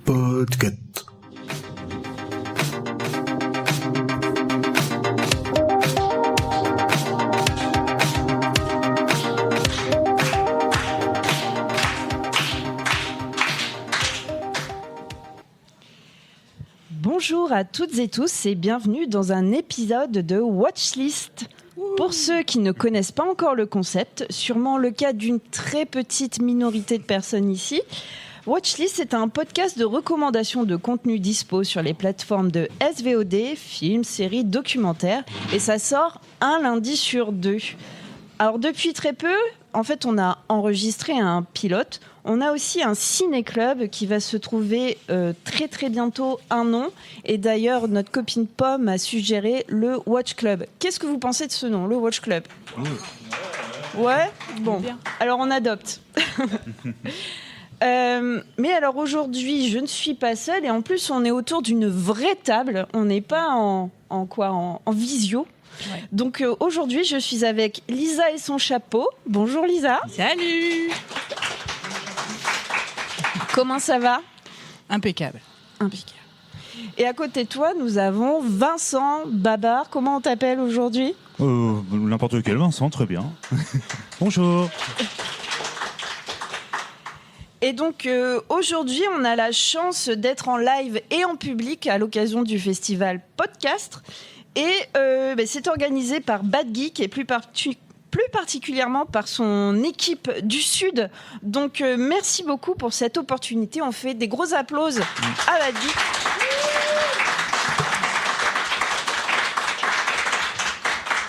Podcast. Bonjour à toutes et tous et bienvenue dans un épisode de Watchlist. Pour ceux qui ne connaissent pas encore le concept, sûrement le cas d'une très petite minorité de personnes ici, Watchlist est un podcast de recommandation de contenu dispo sur les plateformes de SVOD, films, séries, documentaires, et ça sort un lundi sur 2. Alors depuis très peu, en fait, on a enregistré un pilote. On a aussi un ciné-club qui va se trouver très très bientôt un nom. Et d'ailleurs, notre copine Pomme a suggéré le Watch Club. Qu'est-ce que vous pensez de ce nom, le Watch Club ? Ouais ? Bon, alors on adopte. Mais alors aujourd'hui, je ne suis pas seule. Et en plus, on est autour d'une vraie table. On n'est pas en visio. Ouais. Donc aujourd'hui, je suis avec Lisa et son chapeau. Bonjour Lisa. Salut. Comment ça va ? Impeccable. Et à côté de toi, nous avons Vincent Babar. Comment on t'appelle aujourd'hui ? N'importe lequel, Vincent, très bien. Bonjour. Et donc aujourd'hui, on a la chance d'être en live et en public à l'occasion du festival Podcast. Et c'est organisé par Bad Geek et plus particulièrement par son équipe du Sud. Donc merci beaucoup pour cette opportunité. On fait des gros applauses à Bad Geek.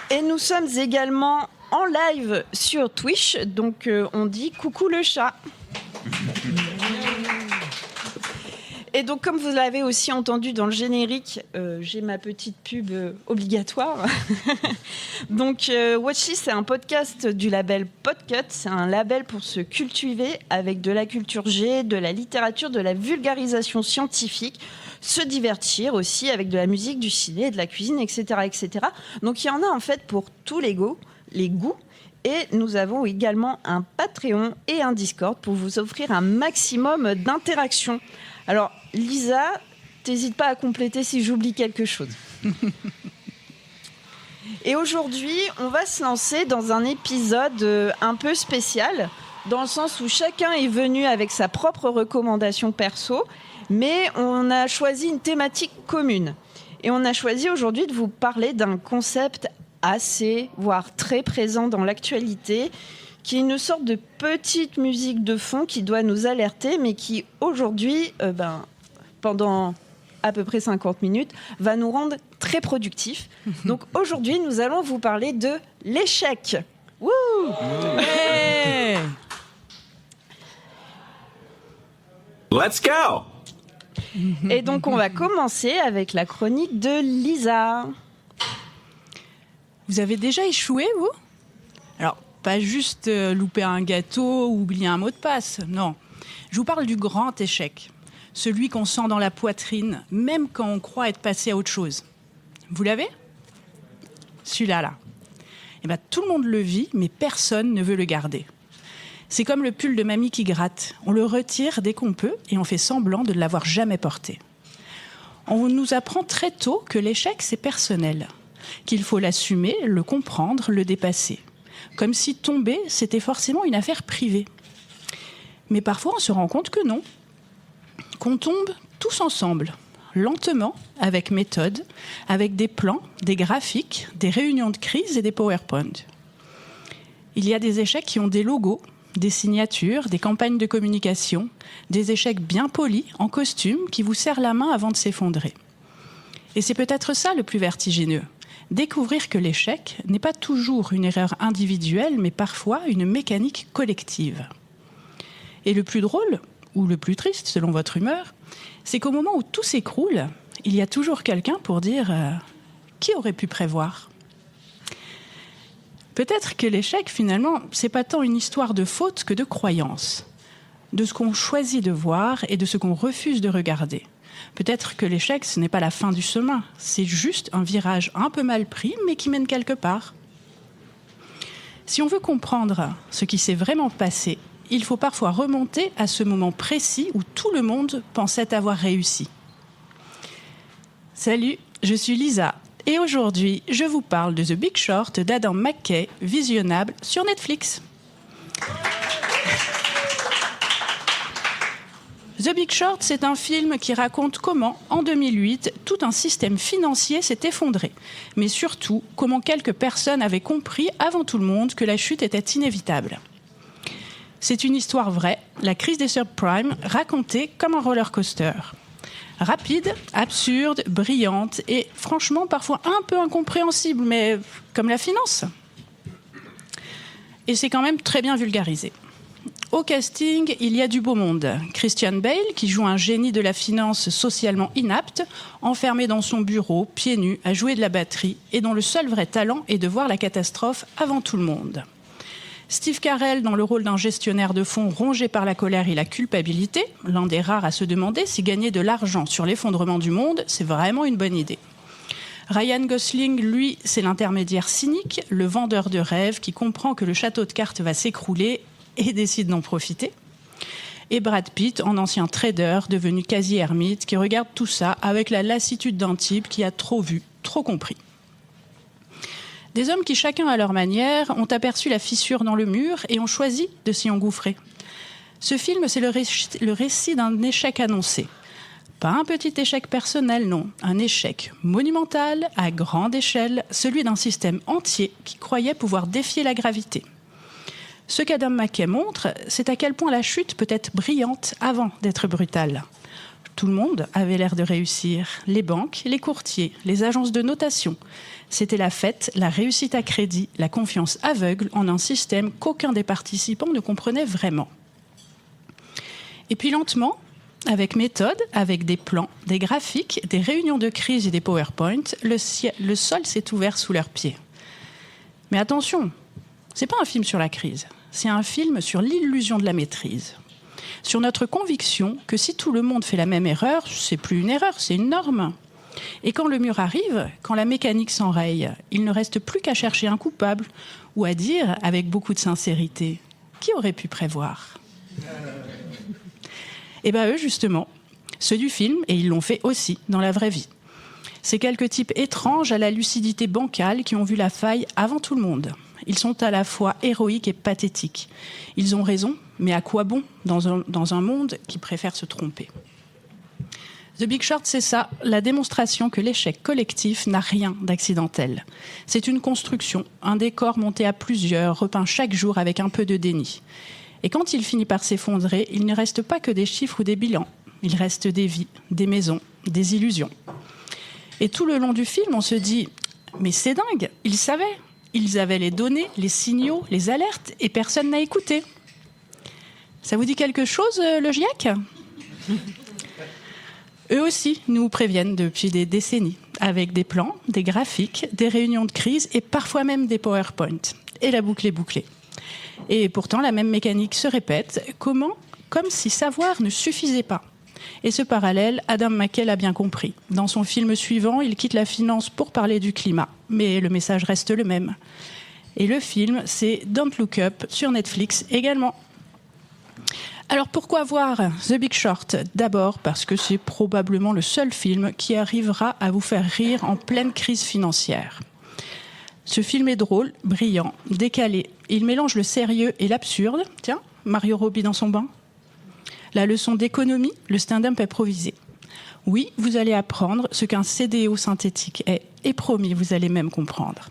Et nous sommes également en live sur Twitch. Donc on dit coucou le chat. Et donc, comme vous l'avez aussi entendu dans le générique, j'ai ma petite pub obligatoire. Donc, Watchlist, c'est un podcast du label Podcut. C'est un label pour se cultiver avec de la culture G, de la littérature, de la vulgarisation scientifique, se divertir aussi avec de la musique, du ciné, de la cuisine, etc., etc. Donc, il y en a en fait pour tous les goûts. Et nous avons également un Patreon et un Discord pour vous offrir un maximum d'interactions. Alors, Lisa, t'hésites pas à compléter si j'oublie quelque chose. Et aujourd'hui, on va se lancer dans un épisode un peu spécial, dans le sens où chacun est venu avec sa propre recommandation perso, mais on a choisi une thématique commune. Et on a choisi aujourd'hui de vous parler d'un concept assez, voire très présent dans l'actualité, qui est une sorte de petite musique de fond qui doit nous alerter, mais qui aujourd'hui, pendant à peu près 50 minutes, va nous rendre très productifs. Donc aujourd'hui, nous allons vous parler de l'échec. Wouh ! Ouais. Let's go! Et donc, on va commencer avec la chronique de Lisa. Vous avez déjà échoué, vous ? Alors, pas juste louper un gâteau ou oublier un mot de passe, non. Je vous parle du grand échec. Celui qu'on sent dans la poitrine, même quand on croit être passé à autre chose. Vous l'avez ? Celui-là, là. Eh bien, tout le monde le vit, mais personne ne veut le garder. C'est comme le pull de mamie qui gratte. On le retire dès qu'on peut et on fait semblant de ne l'avoir jamais porté. On nous apprend très tôt que l'échec, c'est personnel. Qu'il faut l'assumer, le comprendre, le dépasser. Comme si tomber, c'était forcément une affaire privée. Mais parfois, on se rend compte que non. Qu'on tombe tous ensemble, lentement, avec méthode, avec des plans, des graphiques, des réunions de crise et des PowerPoint. Il y a des échecs qui ont des logos, des signatures, des campagnes de communication, des échecs bien polis, en costume, qui vous serrent la main avant de s'effondrer. Et c'est peut-être ça le plus vertigineux. Découvrir que l'échec n'est pas toujours une erreur individuelle, mais parfois une mécanique collective. Et le plus drôle, ou le plus triste selon votre humeur, c'est qu'au moment où tout s'écroule, il y a toujours quelqu'un pour dire « qui aurait pu prévoir ?» Peut-être que l'échec, finalement, c'est pas tant une histoire de faute que de croyance, de ce qu'on choisit de voir et de ce qu'on refuse de regarder. Peut-être que l'échec, ce n'est pas la fin du chemin, c'est juste un virage un peu mal pris, mais qui mène quelque part. Si on veut comprendre ce qui s'est vraiment passé, il faut parfois remonter à ce moment précis où tout le monde pensait avoir réussi. Salut, je suis Lisa et aujourd'hui, je vous parle de The Big Short d'Adam McKay, visionnable sur Netflix. The Big Short, c'est un film qui raconte comment, en 2008, tout un système financier s'est effondré. Mais surtout, comment quelques personnes avaient compris, avant tout le monde, que la chute était inévitable. C'est une histoire vraie, la crise des subprimes, racontée comme un roller coaster. Rapide, absurde, brillante et franchement parfois un peu incompréhensible, mais comme la finance. Et c'est quand même très bien vulgarisé. Au casting, il y a du beau monde. Christian Bale, qui joue un génie de la finance socialement inapte, enfermé dans son bureau, pieds nus, à jouer de la batterie, et dont le seul vrai talent est de voir la catastrophe avant tout le monde. Steve Carell, dans le rôle d'un gestionnaire de fonds rongé par la colère et la culpabilité, l'un des rares à se demander si gagner de l'argent sur l'effondrement du monde, c'est vraiment une bonne idée. Ryan Gosling, lui, c'est l'intermédiaire cynique, le vendeur de rêves qui comprend que le château de cartes va s'écrouler et décide d'en profiter. Et Brad Pitt, en ancien trader, devenu quasi-ermite, qui regarde tout ça avec la lassitude d'un type qui a trop vu, trop compris. Des hommes qui, chacun à leur manière, ont aperçu la fissure dans le mur et ont choisi de s'y engouffrer. Ce film, c'est le récit d'un échec annoncé. Pas un petit échec personnel, non. Un échec monumental, à grande échelle, celui d'un système entier qui croyait pouvoir défier la gravité. Ce qu'Adam McKay montre, c'est à quel point la chute peut être brillante avant d'être brutale. Tout le monde avait l'air de réussir. Les banques, les courtiers, les agences de notation. C'était la fête, la réussite à crédit, la confiance aveugle en un système qu'aucun des participants ne comprenait vraiment. Et puis lentement, avec méthode, avec des plans, des graphiques, des réunions de crise et des PowerPoint, le sol s'est ouvert sous leurs pieds. Mais attention, c'est pas un film sur la crise. C'est un film sur l'illusion de la maîtrise. Sur notre conviction que si tout le monde fait la même erreur, c'est plus une erreur, c'est une norme. Et quand le mur arrive, quand la mécanique s'enraye, il ne reste plus qu'à chercher un coupable ou à dire, avec beaucoup de sincérité, qui aurait pu prévoir ? Eh bien eux, justement, ceux du film, et ils l'ont fait aussi dans la vraie vie. Ces quelques types étranges à la lucidité bancale qui ont vu la faille avant tout le monde. Ils sont à la fois héroïques et pathétiques. Ils ont raison, mais à quoi bon dans un monde qui préfère se tromper ? The Big Short, c'est ça, la démonstration que l'échec collectif n'a rien d'accidentel. C'est une construction, un décor monté à plusieurs, repeint chaque jour avec un peu de déni. Et quand il finit par s'effondrer, il ne reste pas que des chiffres ou des bilans. Il reste des vies, des maisons, des illusions. Et tout le long du film, on se dit « Mais c'est dingue, ils savaient !» Ils avaient les données, les signaux, les alertes, et personne n'a écouté. Ça vous dit quelque chose, le GIEC ? Eux aussi nous préviennent depuis des décennies, avec des plans, des graphiques, des réunions de crise et parfois même des PowerPoint. Et la boucle est bouclée. Et pourtant, la même mécanique se répète. Comment ? Comme si savoir ne suffisait pas. Et ce parallèle, Adam McKay l'a bien compris. Dans son film suivant, il quitte la finance pour parler du climat. Mais le message reste le même. Et le film, c'est Don't Look Up sur Netflix également. Alors pourquoi voir The Big Short ? D'abord parce que c'est probablement le seul film qui arrivera à vous faire rire en pleine crise financière. Ce film est drôle, brillant, décalé. Il mélange le sérieux et l'absurde. Tiens, Mario Robbie dans son bain. La leçon d'économie, le stand-up improvisé. Oui, vous allez apprendre ce qu'un CDO synthétique est. Et promis, vous allez même comprendre.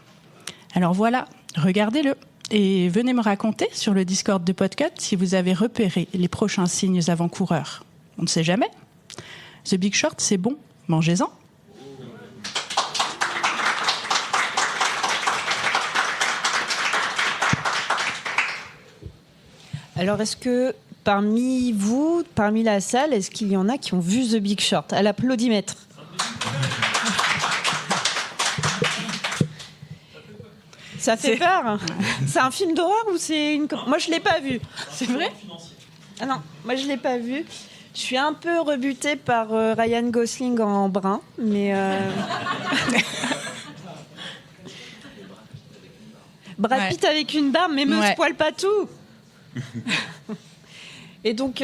Alors voilà, regardez-le. Et venez me raconter sur le Discord de Podcut si vous avez repéré les prochains signes avant-coureurs. On ne sait jamais. The Big Short, c'est bon. Mangez-en. Alors, est-ce que parmi vous, parmi la salle, est-ce qu'il y en a qui ont vu The Big Short ? À l'applaudimètre. Ça fait peur. C'est un film d'horreur ou c'est une... Moi, je l'ai pas vu. C'est vrai ? Ah non, moi, je l'ai pas vu. Je suis un peu rebutée par Ryan Gosling en brun, mais... Brad Pitt avec une barbe, mais me spoil pas tout. Et donc,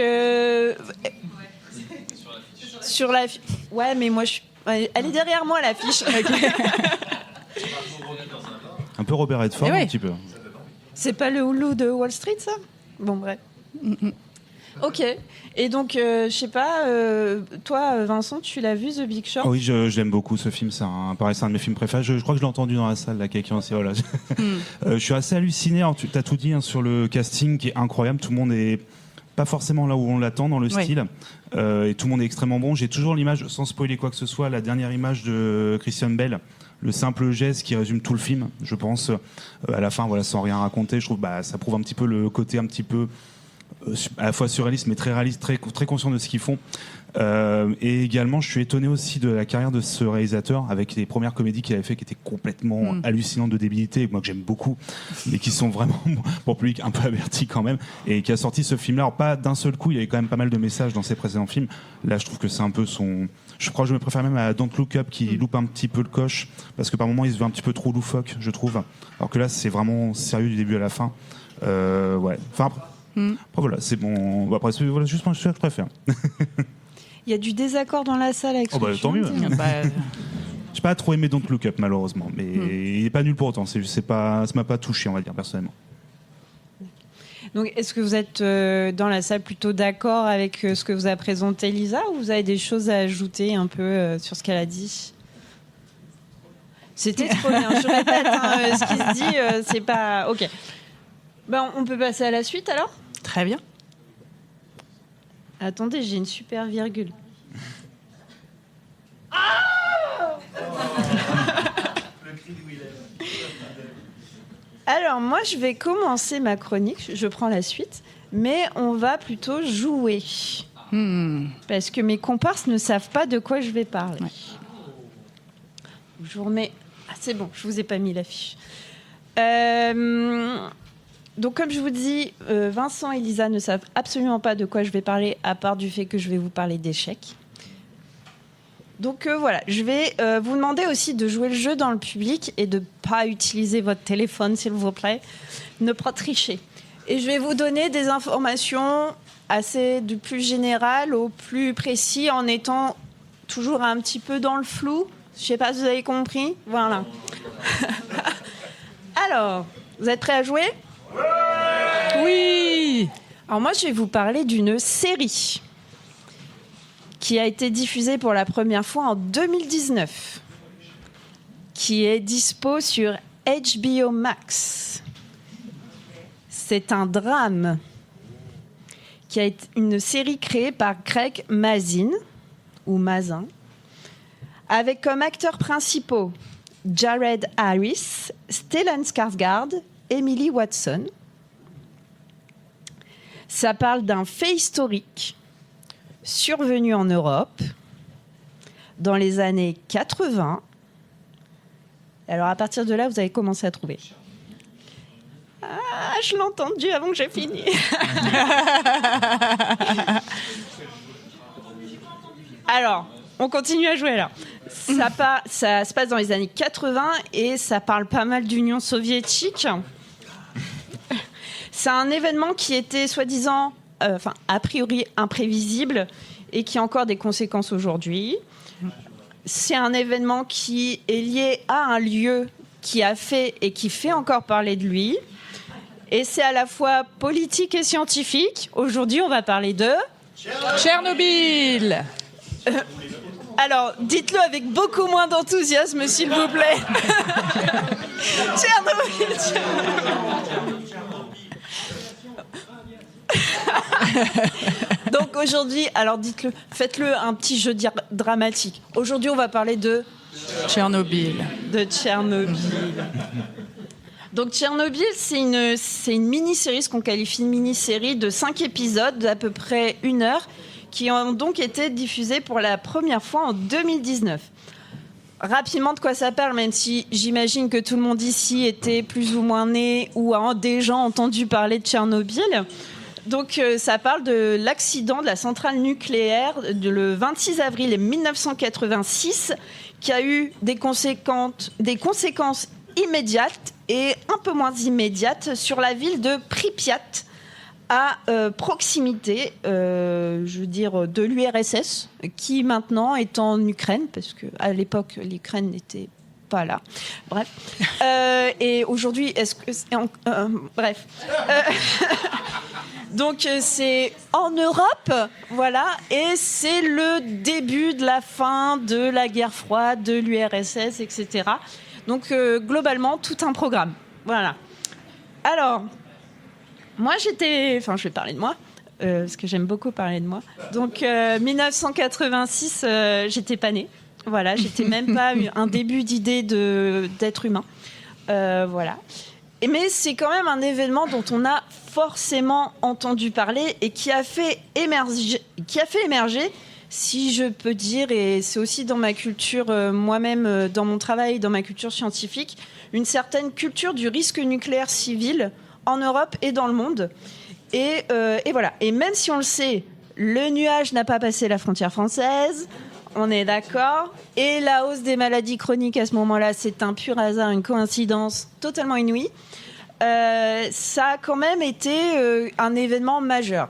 sur la ouais, mais moi, elle est derrière moi, l'affiche. Un peu Robert Redford, Eh ouais. un petit peu. C'est pas le Hulu de Wall Street, ça? Bon, bref. Ok. Et donc, je sais pas, toi, Vincent, tu l'as vu, The Big Short? Oui, je l'aime beaucoup ce film. Pareil, c'est un de mes films préférés. Je crois que je l'ai entendu dans la salle, là, quelqu'un aussi. Voilà. Je suis assez halluciné. Alors, tu as tout dit sur le casting qui est incroyable. Tout le monde est pas forcément là où on l'attend dans le Ouais. style. Et tout le monde est extrêmement bon. J'ai toujours l'image, sans spoiler quoi que ce soit, la dernière image de Christian Bale. Le simple geste qui résume tout le film, je pense. À la fin, voilà, sans rien raconter, je trouve ça prouve un petit peu le côté un petit peu à la fois surréaliste mais très réaliste, très conscient de ce qu'ils font. Et également, je suis étonné aussi de la carrière de ce réalisateur avec les premières comédies qu'il avait fait qui étaient complètement hallucinantes de débilité, moi que j'aime beaucoup, mais qui sont vraiment pour le public un peu avertis quand même, et qui a sorti ce film-là. Alors, pas d'un seul coup, il y avait quand même pas mal de messages dans ses précédents films. Là, je trouve que c'est un peu son... Je crois que je me préfère même à Don't Look Up qui loupe un petit peu le coche, parce que par moments il se veut un petit peu trop loufoque, je trouve. Alors que là, c'est vraiment sérieux du début à la fin. Ouais. Enfin, après voilà, c'est bon. Après, c'est voilà, juste moi, je préfère. Il y a du désaccord dans la salle avec ce que tu Tant viens mieux. de dire. J'ai pas trop aimé Don't Look Up, malheureusement, mais il est pas nul pour autant. Ça m'a pas touché, on va dire, personnellement. Donc, est-ce que vous êtes dans la salle plutôt d'accord avec ce que vous a présenté Lisa, ou vous avez des choses à ajouter un peu sur ce qu'elle a dit? C'était trop bien, je répète, ce qui se dit, c'est pas... Ok. Ben, on peut passer à la suite, alors? Très bien. Attendez, j'ai une super virgule. Alors, moi, je vais commencer ma chronique. Je prends la suite. Mais on va plutôt jouer. Parce que mes comparses ne savent pas de quoi je vais parler. Ouais. Je vous remets... Ah, c'est bon, je vous ai pas mis l'affiche. Donc, comme je vous dis, Vincent et Lisa ne savent absolument pas de quoi je vais parler, à part du fait que je vais vous parler d'échecs. Donc voilà, je vais vous demander aussi de jouer le jeu dans le public et de ne pas utiliser votre téléphone, s'il vous plaît. Ne pas tricher. Et je vais vous donner des informations assez du plus général au plus précis, en étant toujours un petit peu dans le flou. Je ne sais pas si vous avez compris. Voilà. Alors, vous êtes prêts à jouer ? Oui. Alors moi, je vais vous parler d'une série qui a été diffusée pour la première fois en 2019, qui est dispo sur HBO Max. C'est un drame qui a été une série créée par Craig Mazin, ou Mazin, avec comme acteurs principaux Jared Harris, Stellan Skarsgård, Emily Watson. Ça parle d'un fait historique survenu en Europe dans les années 80. Alors à partir de là, vous avez commencé à trouver. Ah, je l'ai entendu avant que j'ai fini. Alors, on continue à jouer là. Ça se passe dans les années 80 et ça parle pas mal d'Union soviétique. C'est un événement qui était soi-disant, a priori imprévisible et qui a encore des conséquences aujourd'hui. C'est un événement qui est lié à un lieu qui a fait et qui fait encore parler de lui. Et c'est à la fois politique et scientifique. Aujourd'hui, on va parler de... Tchernobyl. Alors, dites-le avec beaucoup moins d'enthousiasme, s'il vous plaît. Tchernobyl. Donc aujourd'hui, alors dites-le, faites-le un petit jeu dramatique. Aujourd'hui, on va parler de Tchernobyl. Donc Tchernobyl, c'est une mini-série, ce qu'on qualifie de mini-série de 5 épisodes d'à peu près 1 heure, qui ont donc été diffusés pour la première fois en 2019. Rapidement, de quoi ça parle, même si j'imagine que tout le monde ici était plus ou moins né ou a déjà entendu parler de Tchernobyl. Donc ça parle de l'accident de la centrale nucléaire le 26 avril 1986, qui a eu des conséquences immédiates et un peu moins immédiates sur la ville de Pripyat, à proximité, je veux dire, de l'URSS, qui maintenant est en Ukraine, parce qu'à l'époque, l'Ukraine n'était pas là. Bref. Et aujourd'hui, est-ce que... bref. Donc, c'est en Europe, voilà, et c'est le début de la fin de la guerre froide, de l'URSS, etc. Donc, globalement, tout un programme. Voilà. Alors... Moi, je vais parler de moi, parce que j'aime beaucoup parler de moi. Donc, 1986, j'étais pas née. Voilà, j'étais même pas eu un début d'idée d'être humain. Voilà. Mais c'est quand même un événement dont on a forcément entendu parler et qui a fait émerger, si je peux dire, et c'est aussi dans ma culture, moi-même, dans mon travail, dans ma culture scientifique, une certaine culture du risque nucléaire civil en Europe et dans le monde. Et voilà. Et même si on le sait, le nuage n'a pas passé la frontière française, on est d'accord. Et la hausse des maladies chroniques à ce moment-là, c'est un pur hasard, une coïncidence totalement inouïe. Ça a quand même été un événement majeur.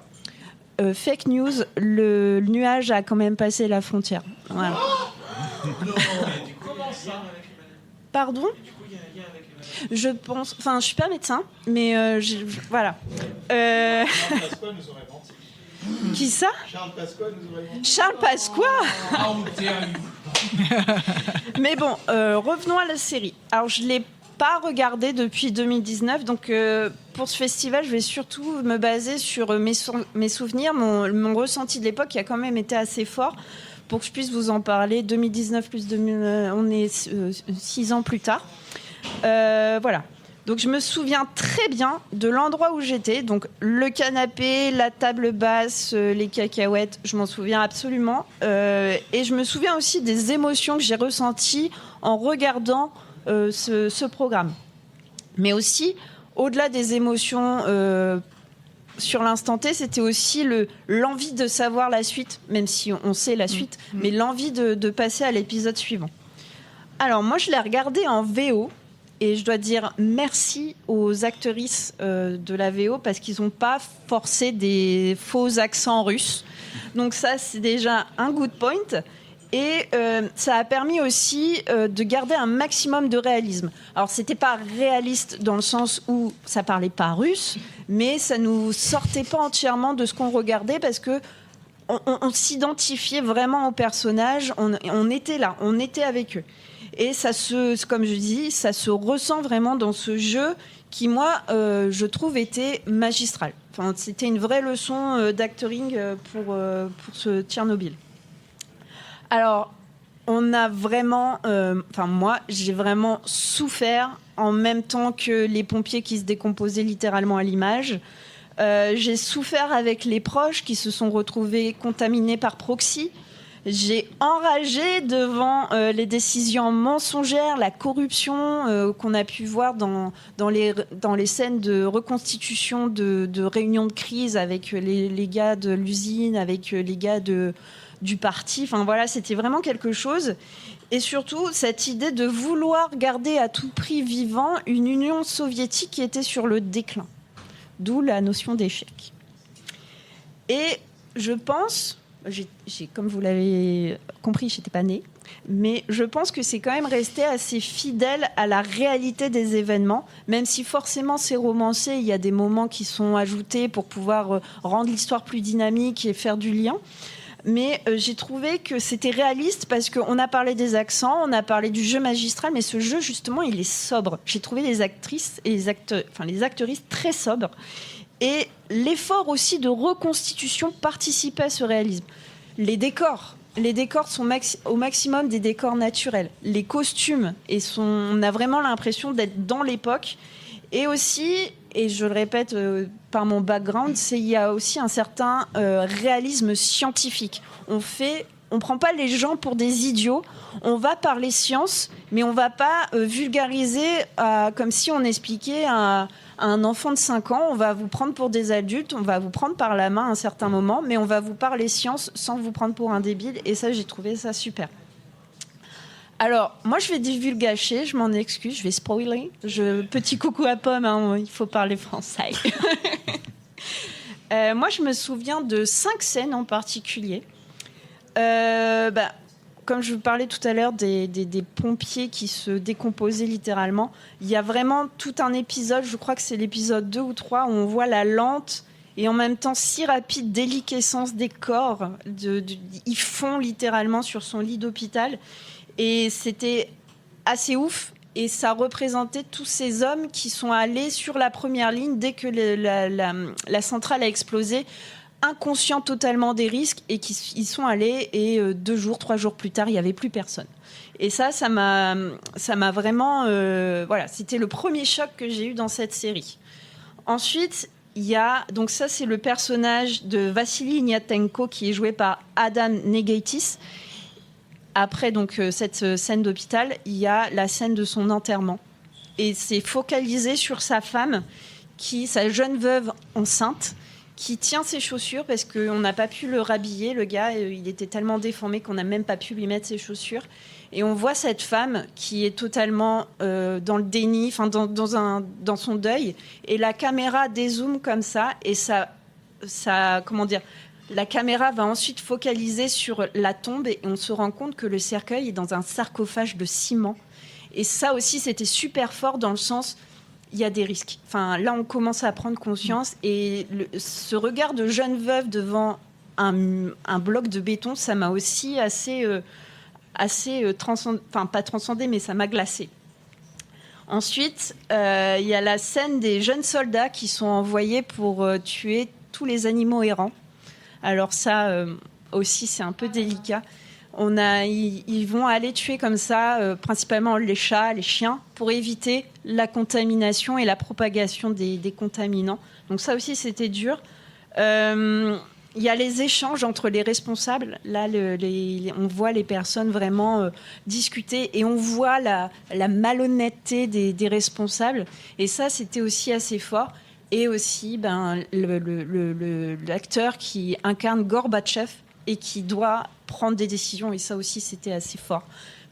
Fake news, le nuage a quand même passé la frontière. Voilà. Pardon ? Je pense, enfin, je suis pas médecin, mais voilà. Charles Pasqua nous aurait menti. Qui ça ? Charles Pasqua nous aurait menti. Charles Pasqua. Oh, Mais bon, revenons à la série. Alors, je l'ai pas regardée depuis 2019, donc pour ce festival, je vais surtout me baser sur mes souvenirs, mon ressenti de l'époque qui a quand même été assez fort pour que je puisse vous en parler. 2019 plus 2000, on est 6 ans plus tard. Voilà. Donc je me souviens très bien de l'endroit où j'étais. Donc le canapé, la table basse, les cacahuètes, je m'en souviens absolument. Et je me souviens aussi des émotions que j'ai ressenties en regardant ce programme. Mais aussi, au-delà des émotions sur l'instant T, c'était aussi l'envie de savoir la suite, même si on sait la suite, mais l'envie de passer à l'épisode suivant. Alors moi, je l'ai regardé en VO. Et je dois dire merci aux actrices de la VO parce qu'ils n'ont pas forcé des faux accents russes. Donc ça, c'est déjà un good point. Et ça a permis aussi de garder un maximum de réalisme. Alors, c'était pas réaliste dans le sens où ça parlait pas russe, mais ça nous sortait pas entièrement de ce qu'on regardait parce que on s'identifiait vraiment aux personnages. On était là, on était avec eux. Et ça comme je dis, ça se ressent vraiment dans ce jeu qui, moi, je trouve était magistral. Enfin, c'était une vraie leçon d'acting pour ce Tchernobyl. Alors, on a vraiment... moi, j'ai vraiment souffert en même temps que les pompiers qui se décomposaient littéralement à l'image. J'ai souffert avec les proches qui se sont retrouvés contaminés par proxy. J'ai enragé devant les décisions mensongères, la corruption qu'on a pu voir dans les scènes de reconstitution de réunions de crise avec les gars de l'usine, avec les gars du parti. Enfin voilà, c'était vraiment quelque chose. Et surtout, cette idée de vouloir garder à tout prix vivant une Union soviétique qui était sur le déclin. D'où la notion d'échec. Et je pense... comme vous l'avez compris, je n'étais pas née, mais je pense que c'est quand même resté assez fidèle à la réalité des événements, même si forcément c'est romancé, il y a des moments qui sont ajoutés pour pouvoir rendre l'histoire plus dynamique et faire du lien. Mais j'ai trouvé que c'était réaliste parce qu'on a parlé des accents, on a parlé du jeu magistral, mais ce jeu, justement, il est sobre. J'ai trouvé les actrices et les actrices très sobres. Et l'effort aussi de reconstitution participait à ce réalisme. Les décors sont au maximum des décors naturels. Les costumes, on a vraiment l'impression d'être dans l'époque. Et aussi, et je le répète par mon background, il y a aussi un certain réalisme scientifique. On prend pas les gens pour des idiots. On va parler science, mais on va pas vulgariser comme si on expliquait à un enfant de 5 ans. On va vous prendre pour des adultes, on va vous prendre par la main à un certain moment, mais on va vous parler science sans vous prendre pour un débile. Et ça, j'ai trouvé ça super. Alors, moi, je vais divulgacher, je m'en excuse, je vais spoiler. Petit coucou à Pomme, hein, il faut parler français. Moi, je me souviens de 5 scènes en particulier. Comme je vous parlais tout à l'heure des pompiers qui se décomposaient littéralement, il y a vraiment tout un épisode, je crois que c'est l'épisode 2 ou 3, où on voit la lente et en même temps si rapide déliquescence des corps. Ils fondent littéralement sur son lit d'hôpital. Et c'était assez ouf. Et ça représentait tous ces hommes qui sont allés sur la première ligne dès que la centrale a explosé, inconscients totalement des risques, et ils sont allés, et 2 jours, 3 jours plus tard, il n'y avait plus personne. Et ça m'a vraiment... voilà, c'était le premier choc que j'ai eu dans cette série. Ensuite, il y a... Donc ça, c'est le personnage de Vassili Ignatenko, qui est joué par Adam Negaitis. Après donc cette scène d'hôpital, il y a la scène de son enterrement. Et c'est focalisé sur sa femme, sa jeune veuve enceinte, qui tient ses chaussures parce qu'on n'a pas pu le rhabiller. Le gars, il était tellement déformé qu'on n'a même pas pu lui mettre ses chaussures. Et on voit cette femme qui est totalement dans le déni, dans son deuil. Et la caméra dézoome comme ça. Et ça comment dire, la caméra va ensuite focaliser sur la tombe et on se rend compte que le cercueil est dans un sarcophage de ciment. Et ça aussi, c'était super fort dans le sens, il y a des risques. Enfin, là, on commence à prendre conscience et ce regard de jeune veuve devant un bloc de béton, ça m'a aussi assez transcendé, enfin pas transcendé, mais ça m'a glacé. Ensuite, il y a la scène des jeunes soldats qui sont envoyés pour tuer tous les animaux errants. Alors ça aussi, c'est un peu délicat. Ils vont aller tuer comme ça, principalement les chats, les chiens, pour éviter la contamination et la propagation des contaminants. Donc ça aussi, c'était dur. Il y a les échanges entre les responsables. Là, on voit les personnes vraiment discuter et on voit la malhonnêteté des responsables. Et ça, c'était aussi assez fort. Et aussi l'acteur qui incarne Gorbatchev et qui doit prendre des décisions. Et ça aussi, c'était assez fort.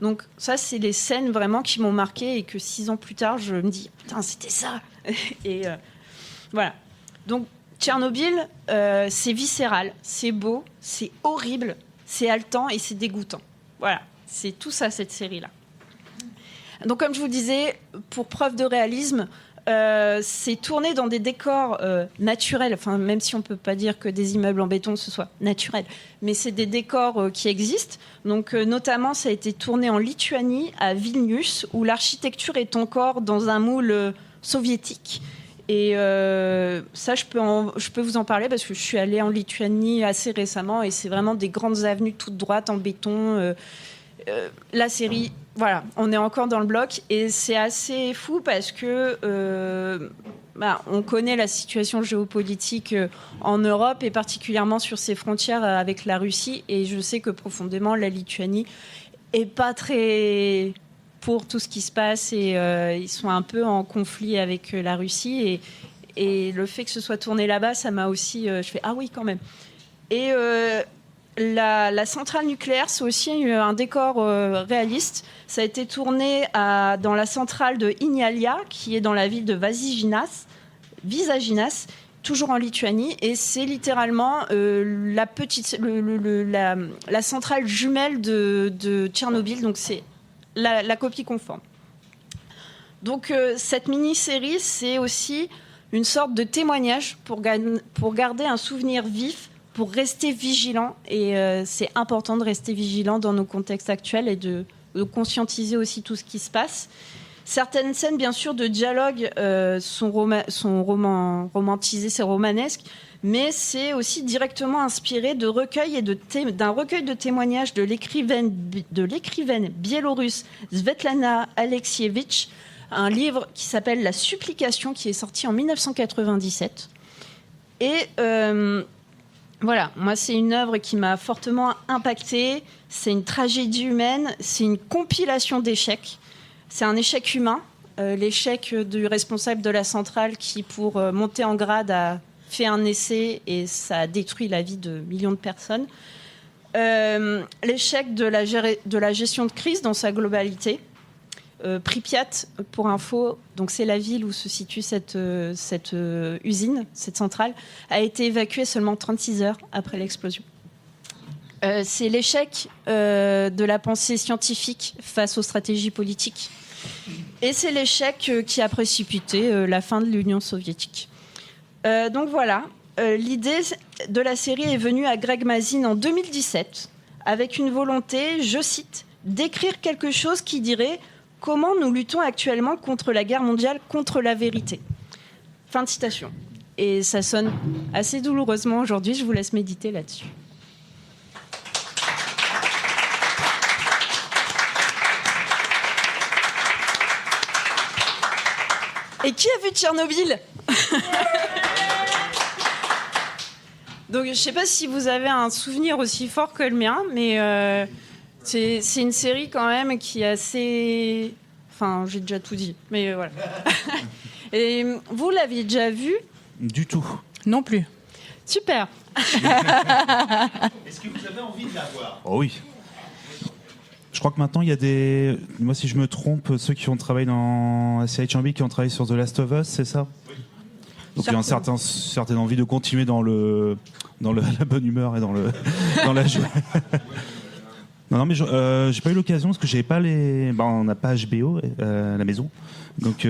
Donc ça, c'est les scènes vraiment qui m'ont marqué et que 6 ans plus tard, je me dis « Putain, c'était ça !» Et voilà. Donc Tchernobyl, c'est viscéral, c'est beau, c'est horrible, c'est haletant et c'est dégoûtant. Voilà, c'est tout ça, cette série-là. Donc comme je vous disais, pour preuve de réalisme, c'est tourné dans des décors naturels, enfin, même si on ne peut pas dire que des immeubles en béton ce soit naturel, mais c'est des décors qui existent. Donc, notamment, ça a été tourné en Lituanie, à Vilnius, où l'architecture est encore dans un moule soviétique. Et ça, je peux vous en parler parce que je suis allée en Lituanie assez récemment et c'est vraiment des grandes avenues toutes droites en béton. La série, voilà, on est encore dans le bloc et c'est assez fou parce que on connaît la situation géopolitique en Europe et particulièrement sur ses frontières avec la Russie, et je sais que profondément la Lituanie est pas très pour tout ce qui se passe et ils sont un peu en conflit avec la Russie et le fait que ce soit tourné là-bas, ça m'a aussi je fais ah oui quand même. Et la centrale nucléaire, c'est aussi un décor réaliste. Ça a été tourné dans la centrale de Ignalia, qui est dans la ville de Visaginas, toujours en Lituanie. Et c'est littéralement la centrale jumelle de Tchernobyl. Donc c'est la copie conforme. Donc cette mini-série, c'est aussi une sorte de témoignage pour garder un souvenir vif, pour rester vigilant, et c'est important de rester vigilant dans nos contextes actuels et de conscientiser aussi tout ce qui se passe. Certaines scènes, bien sûr, de dialogue sont romantisées, c'est romanesque, mais c'est aussi directement inspiré de recueils d'un recueil de témoignages de l'écrivaine biélorusse Svetlana Alexievitch, un livre qui s'appelle La Supplication, qui est sorti en 1997. Et voilà, moi, c'est une œuvre qui m'a fortement impactée. C'est une tragédie humaine, c'est une compilation d'échecs. C'est un échec humain, l'échec du responsable de la centrale qui, pour monter en grade, a fait un essai et ça a détruit la vie de millions de personnes. L'échec de la gestion de crise dans sa globalité. Pripyat, pour info, donc c'est la ville où se situe cette usine, cette centrale, a été évacuée seulement 36 heures après l'explosion. C'est l'échec de la pensée scientifique face aux stratégies politiques. Et c'est l'échec qui a précipité la fin de l'Union soviétique. Donc voilà, l'idée de la série est venue à Greg Mazin en 2017 avec une volonté, je cite, d'écrire quelque chose qui dirait « Comment nous luttons actuellement contre la guerre mondiale, contre la vérité ?» Fin de citation. Et ça sonne assez douloureusement aujourd'hui, je vous laisse méditer là-dessus. Et qui a vu Tchernobyl ? Donc, je ne sais pas si vous avez un souvenir aussi fort que le mien, mais c'est une série quand même qui est assez... Enfin, j'ai déjà tout dit, mais voilà. Et vous l'aviez déjà vu ? Du tout. Non plus. Super. Est-ce que vous avez envie de la voir? Oh oui. Je crois que maintenant, il y a des... Moi, si je me trompe, ceux qui ont travaillé dans la série Tchernobyl, qui ont travaillé sur The Last of Us, c'est ça? Donc il y a une certaine envie de continuer dans la bonne humeur et dans la joie. Non, mais j'ai pas eu l'occasion parce que j'avais pas on n'a pas HBO à la maison, donc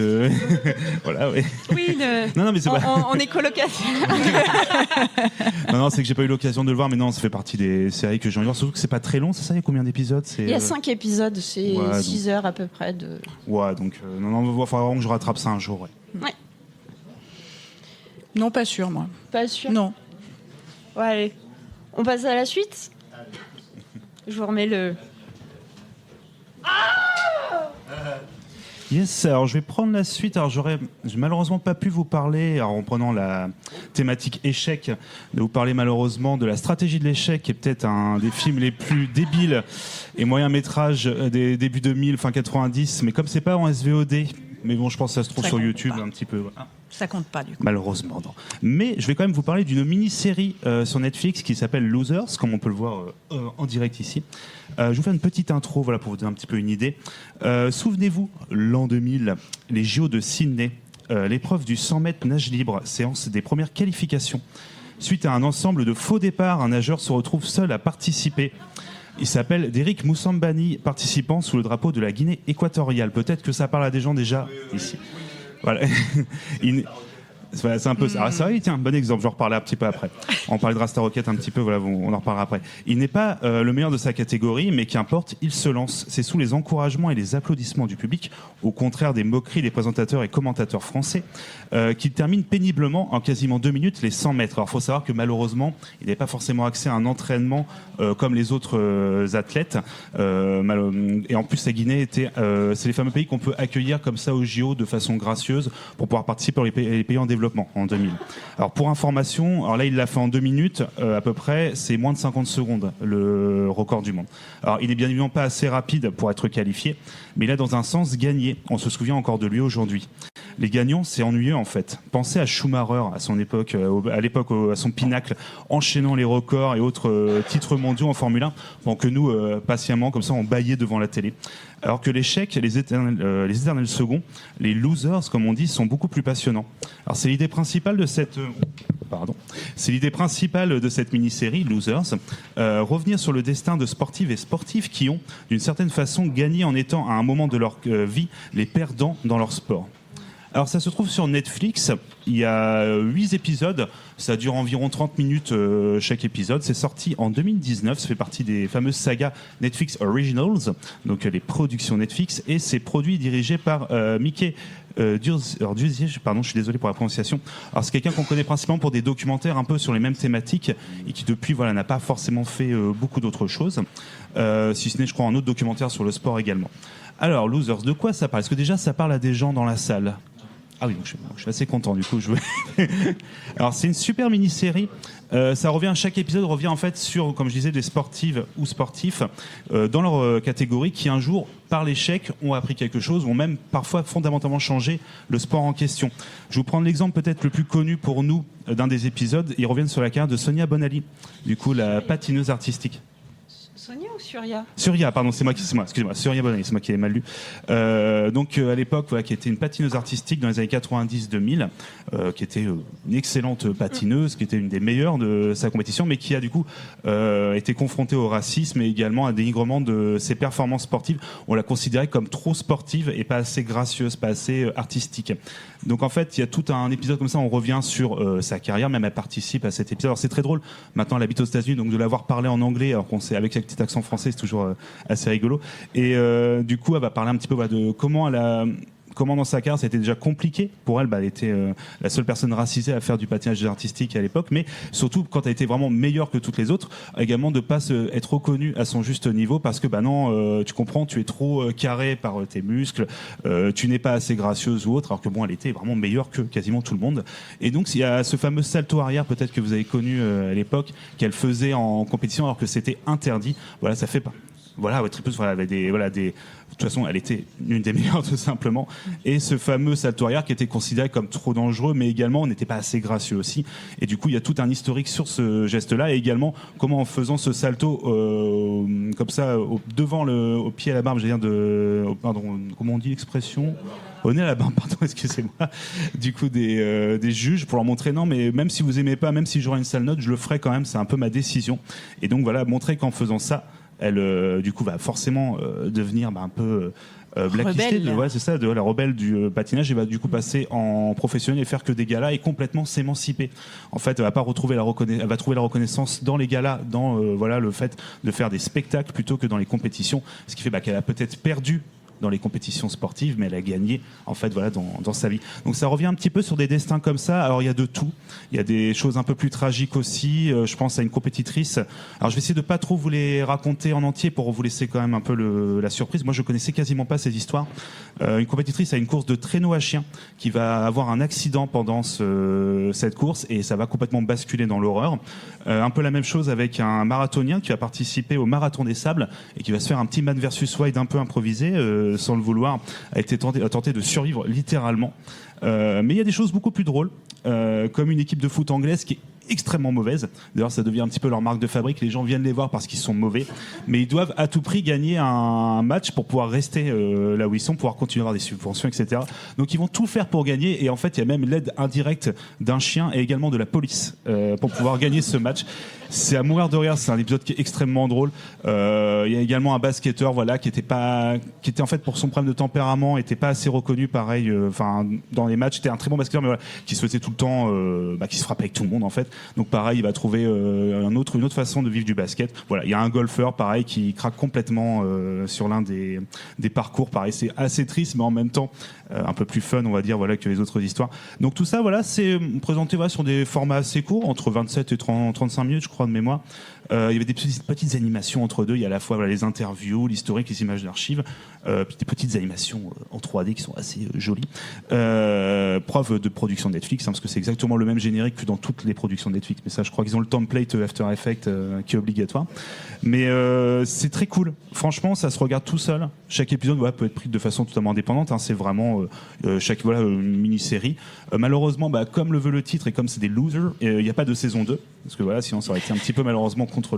voilà. Ouais. Oui, non, mais c'est pas... on est colocataires. non, c'est que j'ai pas eu l'occasion de le voir, mais non, ça fait partie des séries que j'ai envie de voir. Surtout que c'est pas très long, c'est ça? Il y a combien d'épisodes? Il y a 5 épisodes, c'est 6 heures à peu près de. Ouais, donc non, il faudra vraiment que je rattrape ça un jour. Ouais. Ouais. Non, pas sûr, moi. Pas sûr. Non. Ouais, allez. On passe à la suite. Je vous remets le. Yes, alors je vais prendre la suite. Alors j'ai malheureusement pas pu vous parler, alors en prenant la thématique échec, de vous parler malheureusement de La Stratégie de l'échec, qui est peut-être un des films les plus débiles et moyen métrage des débuts 2000, fin 90. Mais comme c'est pas en SVOD, mais bon, je pense que ça se trouve Ça sur compte YouTube pas. un petit peu. Voilà. Ça compte pas, du coup. Malheureusement, non. Mais je vais quand même vous parler d'une mini-série sur Netflix qui s'appelle Losers, comme on peut le voir en direct ici. Je vous fais une petite intro, voilà, pour vous donner un petit peu une idée. Souvenez-vous, l'an 2000, les JO de Sydney, l'épreuve du 100 mètres nage libre, séance des premières qualifications. Suite à un ensemble de faux départs, un nageur se retrouve seul à participer. Il s'appelle Derek Moussambani, participant sous le drapeau de la Guinée équatoriale. Peut-être que ça parle à des gens déjà ici. Voilà. C'est un peu ça. Ah, c'est vrai, tiens, bon exemple, je vais en reparler un petit peu après. On parlait de Rasta Rocket un petit peu, voilà, on en reparlera après. Il n'est pas le meilleur de sa catégorie, mais qu'importe, il se lance. C'est sous les encouragements et les applaudissements du public, au contraire des moqueries des présentateurs et commentateurs français, qu'il termine péniblement en quasiment 2 minutes les 100 mètres. Alors il faut savoir que malheureusement, il n'avait pas forcément accès à un entraînement comme les autres athlètes. Et en plus, la Guinée c'est les fameux pays qu'on peut accueillir comme ça au JO de façon gracieuse pour pouvoir participer dans les pays en développement en 2000. Alors pour information, alors là il l'a fait en 2 minutes à peu près, c'est moins de 50 secondes le record du monde. Alors il n'est bien évidemment pas assez rapide pour être qualifié, mais il a dans un sens gagné. On se souvient encore de lui aujourd'hui. Les gagnants, c'est ennuyeux en fait. Pensez à Schumacher à son époque, à son pinacle, enchaînant les records et autres titres mondiaux en Formule 1, pendant que nous, patiemment, comme ça, on bâillait devant la télé. Alors que l'échec, les éternels seconds, les losers, comme on dit, sont beaucoup plus passionnants. Alors c'est l'idée principale de cette mini-série, Losers, revenir sur le destin de sportives et sportifs qui ont, d'une certaine façon, gagné en étant à un moment de leur vie les perdants dans leur sport. Alors ça se trouve sur Netflix, il y a 8 épisodes, ça dure environ 30 minutes chaque épisode, c'est sorti en 2019, ça fait partie des fameuses sagas Netflix Originals, donc les productions Netflix, et c'est produit et dirigé par Mickey Durzier, pardon, je suis désolé pour la prononciation. Alors c'est quelqu'un qu'on connaît principalement pour des documentaires un peu sur les mêmes thématiques et qui depuis n'a pas forcément fait beaucoup d'autres choses, si ce n'est je crois un autre documentaire sur le sport également. Alors Losers, de quoi ça parle? Est-ce que déjà ça parle à des gens dans la salle? Ah oui, donc je suis assez content du coup. Alors c'est une super mini-série. Ça revient, chaque épisode revient en fait sur, comme je disais, des sportives ou sportifs dans leur catégorie qui un jour, par l'échec, ont appris quelque chose, ont même parfois fondamentalement changé le sport en question. Je vais vous prendre l'exemple peut-être le plus connu pour nous d'un des épisodes. Ils reviennent sur la carrière de Sonia Bonali, du coup la patineuse artistique. Sonia ou Surya? Surya, pardon, excusez-moi, Surya Bonani, c'est moi qui ai mal lu. Donc à l'époque, voilà, qui était une patineuse artistique dans les années 90-2000, qui était une excellente patineuse, qui était une des meilleures de sa compétition, mais qui a du coup été confrontée au racisme et également à un dénigrement de ses performances sportives. On l'a considérée comme trop sportive et pas assez gracieuse, pas assez artistique. Donc en fait, il y a tout un épisode comme ça, on revient sur sa carrière, même elle participe à cet épisode. Alors c'est très drôle, maintenant elle habite aux États-Unis, donc de l'avoir parlé en anglais, alors qu'on sait avec un petit accent français, c'est toujours assez rigolo. Et du coup, elle va parler un petit peu de comment elle a... Comment dans sa carrière ça a été déjà compliqué pour elle, elle était la seule personne racisée à faire du patinage artistique à l'époque, mais surtout quand elle était vraiment meilleure que toutes les autres, également de pas être reconnue à son juste niveau parce que non, tu comprends, tu es trop carré par tes muscles, tu n'es pas assez gracieuse ou autre, alors que bon, elle était vraiment meilleure que quasiment tout le monde. Et donc il y a ce fameux salto arrière peut-être que vous avez connu à l'époque qu'elle faisait en compétition alors que c'était interdit. Voilà, ça fait pas. Voilà, Tripeuse, avait des. De toute façon, elle était une des meilleures tout simplement. Et ce fameux salto arrière qui était considéré comme trop dangereux, mais également on n'était pas assez gracieux aussi. Et du coup, il y a tout un historique sur ce geste-là et également comment en faisant ce salto comme ça devant au pied à la barbe, pardon, comment on dit l'expression? Au nez à la barbe, pardon, excusez-moi. Du coup, des juges pour leur montrer non, mais même si vous aimez pas, même si j'aurais une sale note, je le ferai quand même. C'est un peu ma décision. Et donc voilà, montrer qu'en faisant ça, elle du coup va forcément devenir un peu blacklistée, ouais, c'est ça, de la rebelle du patinage, et va du coup passer en professionnel et faire que des galas et complètement s'émanciper. En fait, elle va pas retrouver elle va trouver la reconnaissance dans les galas, dans le fait de faire des spectacles plutôt que dans les compétitions, ce qui fait qu'elle a peut-être perdu dans les compétitions sportives, mais elle a gagné en fait dans sa vie. Donc ça revient un petit peu sur des destins comme ça. Alors il y a de tout. Il y a des choses un peu plus tragiques aussi. Je pense à une compétitrice. Alors je vais essayer de pas trop vous les raconter en entier pour vous laisser quand même un peu la surprise. Moi je connaissais quasiment pas ces histoires. Une compétitrice a une course de traîneau à chien qui va avoir un accident pendant cette course et ça va complètement basculer dans l'horreur. Un peu la même chose avec un marathonien qui va participer au marathon des sables et qui va se faire un petit man versus wild un peu improvisé sans le vouloir, a tenté de survivre littéralement. Mais il y a des choses beaucoup plus drôles, comme une équipe de foot anglaise qui est extrêmement mauvaise. D'ailleurs, ça devient un petit peu leur marque de fabrique. Les gens viennent les voir parce qu'ils sont mauvais, mais ils doivent à tout prix gagner un match pour pouvoir rester là où ils sont, pouvoir continuer à avoir des subventions, etc. Donc, ils vont tout faire pour gagner. Et en fait, il y a même l'aide indirecte d'un chien et également de la police pour pouvoir gagner ce match. C'est à mourir de rire. C'est un épisode qui est extrêmement drôle. Il y a également un basketteur, qui était en fait pour son problème de tempérament, était pas assez reconnu, pareil. Dans les matchs, c'était un très bon basketteur, mais qui se faisait tout le temps, qui se frappait avec tout le monde en fait. Donc pareil, il va trouver une autre façon de vivre du basket. Voilà, il y a un golfeur pareil qui craque complètement sur l'un des parcours. Pareil, c'est assez triste, mais en même temps un peu plus fun, on va dire, que les autres histoires. Donc tout ça, c'est présenté sur des formats assez courts, entre 27 et 35 minutes, je crois, de mémoire. Il y avait des petites animations entre deux. Il y a à la fois les interviews, l'historique, les images d'archives, puis des petites animations en 3D qui sont assez jolies. Preuve de production de Netflix, parce que c'est exactement le même générique que dans toutes les productions de Netflix. Mais ça, je crois qu'ils ont le template After Effects qui est obligatoire. Mais c'est très cool. Franchement, ça se regarde tout seul. Chaque épisode peut être pris de façon totalement indépendante. C'est vraiment une mini-série. Malheureusement, comme le veut le titre et comme c'est des losers, il n'y a pas de saison 2. Parce que sinon ça aurait été un petit peu malheureusement contre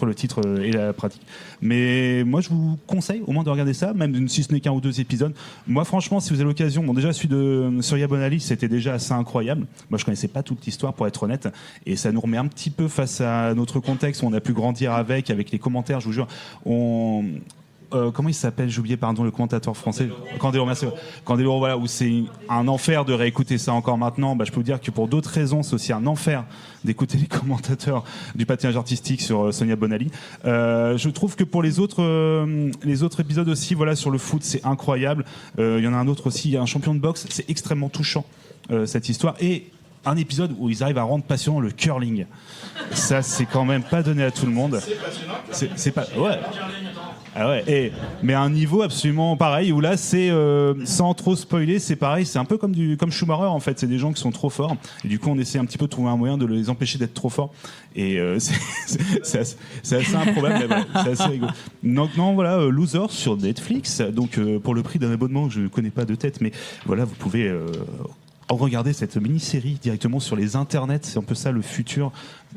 le titre et la pratique. Mais moi je vous conseille au moins de regarder ça, même si ce n'est qu'un ou deux épisodes. Moi franchement, si vous avez l'occasion, déjà celui de Surya Bonali, c'était déjà assez incroyable. Moi je connaissais pas toute l'histoire pour être honnête, et ça nous remet un petit peu face à notre contexte où on a pu grandir avec les commentaires, je vous jure. Comment il s'appelle? J'ai oublié, pardon, le commentateur français. Candeloro, merci. Candeloro, où c'est un enfer de réécouter ça encore maintenant. Je peux vous dire que pour d'autres raisons, c'est aussi un enfer d'écouter les commentateurs du patinage artistique sur Sonia Bonali. Je trouve que pour les autres épisodes aussi, sur le foot, c'est incroyable. Il y en a un autre aussi, il y a un champion de boxe, c'est extrêmement touchant, cette histoire. Et un épisode où ils arrivent à rendre passionnant le curling. Ça, c'est quand même pas donné à tout le monde. C'est passionnant. C'est pas... Ouais. Ah ouais, mais à un niveau absolument pareil, où là c'est sans trop spoiler, c'est pareil, c'est un peu comme Schumacher en fait, c'est des gens qui sont trop forts et du coup on essaie un petit peu de trouver un moyen de les empêcher d'être trop forts et c'est assez improbable, mais c'est assez rigolo. Donc Loser sur Netflix, donc pour le prix d'un abonnement que je connais pas de tête, mais vous pouvez regardez cette mini-série directement sur les internets. C'est un peu ça le futur,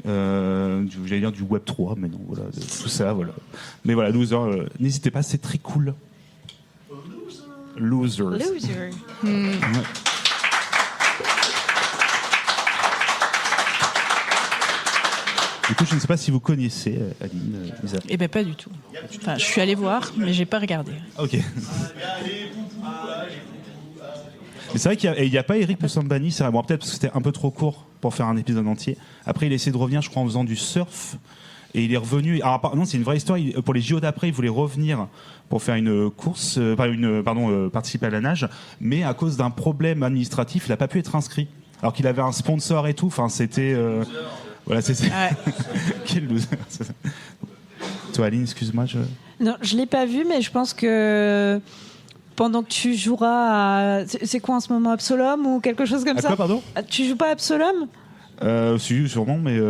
j'allais dire du Web 3, mais non, voilà, de tout ça, voilà. Mais voilà, Loser, n'hésitez pas, c'est très cool. Losers. Loser. Ouais. Du coup, je ne sais pas si vous connaissez Aline, Lisa. Eh ben pas du tout. Enfin, je suis allée voir, mais j'ai pas regardé. Ok. Mais c'est vrai qu'il n'y a pas Eric Poussambani, c'est vrai. Bon, peut-être parce que c'était un peu trop court pour faire un épisode entier. Après, il a essayé de revenir, je crois, en faisant du surf. Et il est revenu. Alors, non, c'est une vraie histoire. Pour les JO d'après, il voulait revenir pour faire une course, participer à la nage. Mais à cause d'un problème administratif, il n'a pas pu être inscrit. Alors qu'il avait un sponsor et tout. Enfin, c'était. Voilà, c'est. Ouais. Quel loser. Toi, Aline, excuse-moi. Non, je l'ai pas vu, mais je pense que pendant que tu joueras à... C'est quoi en ce moment, Absolum ou quelque chose comme À ça? quoi, pardon? Tu joues pas à Absolum? Si, sûrement, mais.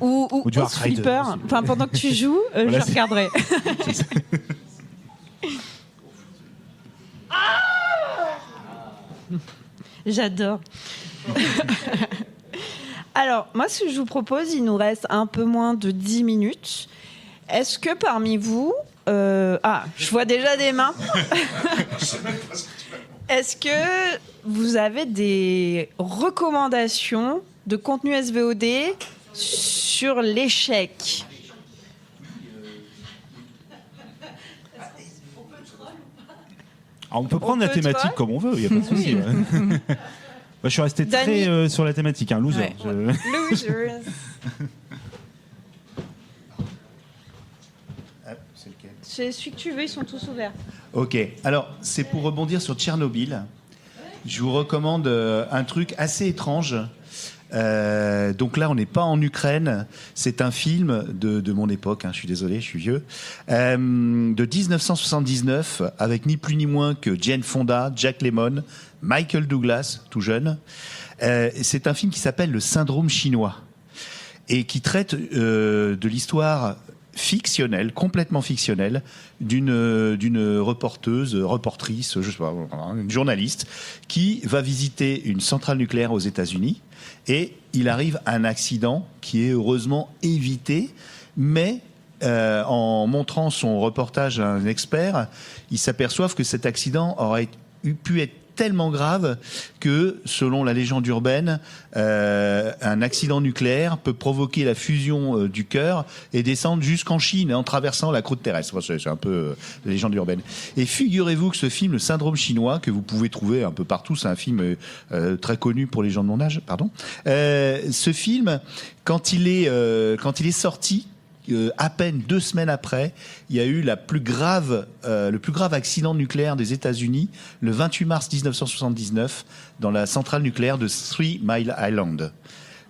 Ou du House Arcade. Flipper. Enfin, pendant que tu joues, Voilà, je regarderai. J'adore. Alors, moi, ce que je vous propose, il nous reste un peu moins de 10 minutes. Est-ce que parmi vous... je vois déjà des mains. Est-ce que vous avez des recommandations de contenu SVOD sur l'échec? Alors, on peut prendre la peut thématique troll comme on veut, il n'y a pas de souci. Ouais. Moi, je suis resté Dany. très sur la thématique, hein, loser. Ouais. Losers. C'est lequel? C'est celui que tu veux, ils sont tous ouverts. Ok, alors c'est pour rebondir sur Tchernobyl. Je vous recommande un truc assez étrange. Donc là, on n'est pas en Ukraine. C'est un film de mon époque. Je suis désolé, je suis vieux. De 1979, avec ni plus ni moins que Jane Fonda, Jack Lemmon, Michael Douglas, tout jeune. C'est un film qui s'appelle Le Syndrome chinois et qui traite de l'histoire fictionnelle, complètement fictionnelle, d'une reportrice, je sais pas, une journaliste, qui va visiter une centrale nucléaire aux États-Unis. Et il arrive un accident qui est heureusement évité, mais en montrant son reportage à un expert, ils s'aperçoivent que cet accident aurait pu être tellement grave que, selon la légende urbaine, un accident nucléaire peut provoquer la fusion du cœur et descendre jusqu'en Chine en traversant la croûte terrestre. Enfin, c'est un peu la légende urbaine. Et figurez-vous que ce film, Le Syndrome chinois, que vous pouvez trouver un peu partout, c'est un film très connu pour les gens de mon âge, pardon. Ce film, quand il est sorti, à peine 2 semaines après, il y a eu le plus grave accident nucléaire des États-Unis, le 28 mars 1979, dans la centrale nucléaire de 3 Mile Island.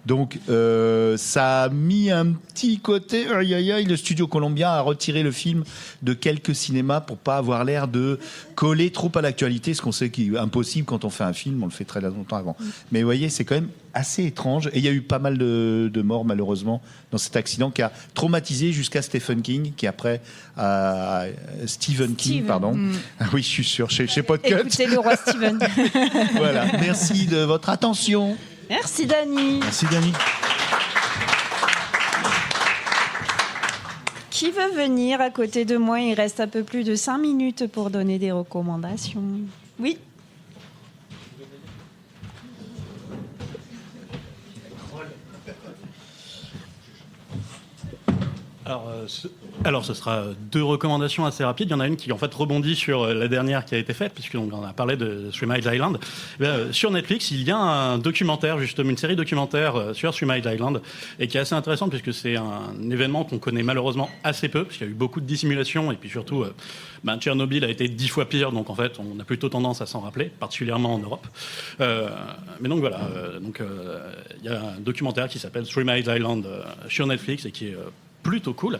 Donc, ça a mis un petit côté... Aïe, aïe, aïe, le studio colombien a retiré le film de quelques cinémas pour pas avoir l'air de coller trop à l'actualité, ce qu'on sait qui est impossible quand on fait un film, on le fait très longtemps avant. Mais vous voyez, c'est quand même assez étrange. Et il y a eu pas mal de morts, malheureusement, dans cet accident qui a traumatisé jusqu'à Stephen King, qui après... Stephen King, pardon. Ah oui, je suis sûr, je sais pas de cut. Écoutez le roi Steven. Voilà, merci de votre attention. Merci, Dany. Merci, Dany. Qui veut venir à côté de moi? Il reste un peu plus de 5 minutes pour donner des recommandations. Oui. Alors, ce sera 2 recommandations assez rapides. Il y en a une qui, en fait, rebondit sur la dernière qui a été faite, puisqu'on a parlé de Three Mile Island. Sur Netflix, il y a un documentaire, justement, une série documentaire sur Three Mile Island, et qui est assez intéressante, puisque c'est un événement qu'on connaît malheureusement assez peu, parce qu'il y a eu beaucoup de dissimulation, et puis surtout, Tchernobyl a été 10 fois pire, donc en fait, on a plutôt tendance à s'en rappeler, particulièrement en Europe. Mais donc voilà, il y a un documentaire qui s'appelle Three Mile Island sur Netflix, et qui est plutôt cool.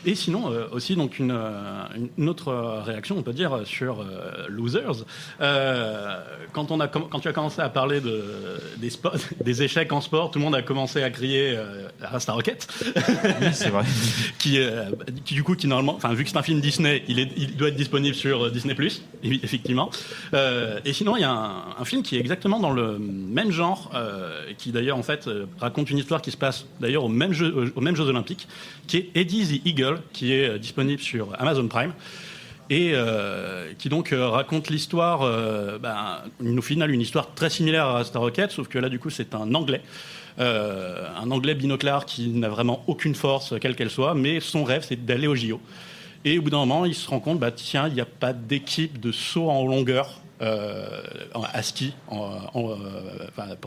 Et sinon, aussi, donc, une autre réaction, on peut dire, sur Losers. Quand tu as commencé à parler des échecs en sport, tout le monde a commencé à crier Star Rocket. Oui, c'est vrai. qui normalement, enfin, vu que c'est un film Disney, il doit être disponible sur Disney+, effectivement. Et sinon, il y a un film qui est exactement dans le même genre, qui d'ailleurs, en fait, raconte une histoire qui se passe d'ailleurs aux mêmes Jeux Olympiques, qui est Eddie the Eagle, qui est disponible sur Amazon Prime, et qui donc raconte l'histoire, au final, une histoire très similaire à Star Rocket, sauf que là, du coup, c'est un Anglais binoclard qui n'a vraiment aucune force, quelle qu'elle soit, mais son rêve, c'est d'aller au JO. Et au bout d'un moment, il se rend compte, tiens, il n'y a pas d'équipe de saut en longueur à ski pour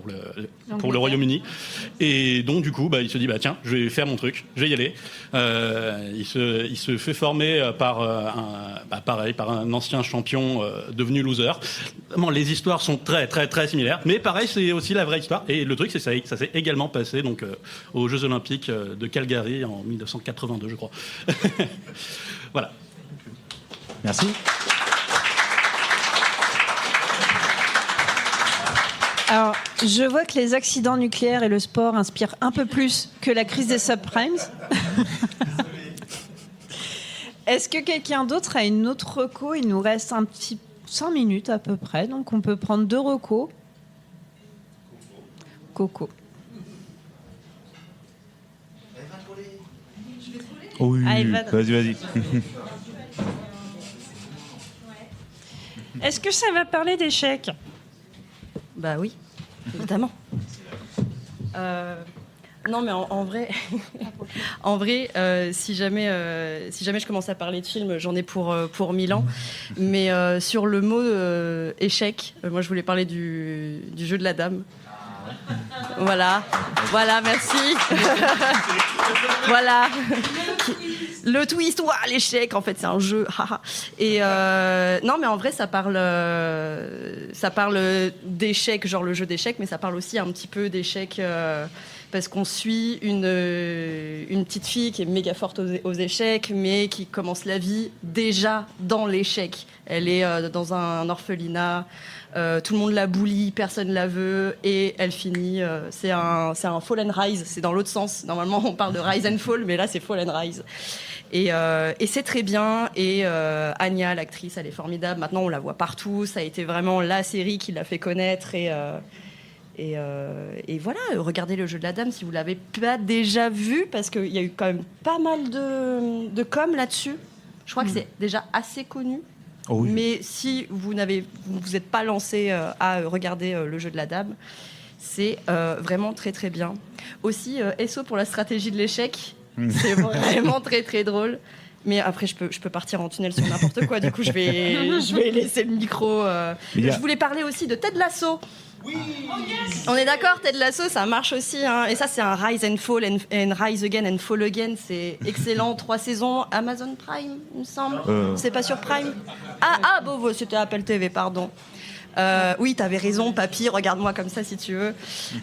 le Royaume-Uni. Et donc, du coup, il se dit, tiens, je vais faire mon truc, je vais y aller. Il se fait former par un ancien champion devenu loser. Les histoires sont très, très, très similaires. Mais pareil, c'est aussi la vraie histoire. Et le truc, c'est ça s'est également passé donc, aux Jeux Olympiques de Calgary en 1982, je crois. Voilà. Merci. Alors, je vois que les accidents nucléaires et le sport inspirent un peu plus que la crise des subprimes. Est-ce que quelqu'un d'autre a une autre reco ? Il nous reste un petit 5 minutes à peu près, donc on peut prendre 2 recos. Coco. Oh oui, Allez, vas-y. Est-ce que ça va parler d'échecs ? Bah oui, évidemment. Non, mais en vrai, si jamais je commence à parler de film, j'en ai pour 1000 ans. Mais sur le mot échec, moi je voulais parler du jeu de la dame. Voilà, merci. Voilà. Le twist, l'échec, en fait, c'est un jeu. Et non, mais en vrai, ça parle d'échecs, genre le jeu d'échecs, mais ça parle aussi un petit peu d'échecs parce qu'on suit une petite fille qui est méga forte aux échecs, mais qui commence la vie déjà dans l'échec. Elle est dans un orphelinat. Tout le monde la bully, personne la veut, et elle finit. C'est un fall and rise, c'est dans l'autre sens. Normalement, on parle de rise and fall, mais là, c'est fall and rise. Et c'est très bien. Et Anya, l'actrice, elle est formidable. Maintenant, on la voit partout. Ça a été vraiment la série qui l'a fait connaître. Et voilà, regardez le jeu de la dame si vous l'avez pas déjà vu, parce qu'il y a eu quand même pas mal de com là-dessus. Je crois que c'est déjà assez connu. Oh oui. Mais si vous n'êtes pas lancé à regarder le jeu de la dame, c'est vraiment très très bien. Aussi, SO pour la stratégie de l'échec, c'est vraiment très très drôle. Mais après, je peux partir en tunnel sur n'importe quoi. Du coup, je vais laisser le micro. Je voulais parler aussi de Ted Lasso. Oui. On est d'accord, Ted Lasso, ça marche aussi. Hein. Et ça, c'est un rise and fall and rise again and fall again. C'est excellent. 3 saisons. Amazon Prime, il me semble. C'est pas sur Prime. Bon, c'était Apple TV, pardon. Oui, t'avais raison, papy, regarde-moi comme ça si tu veux.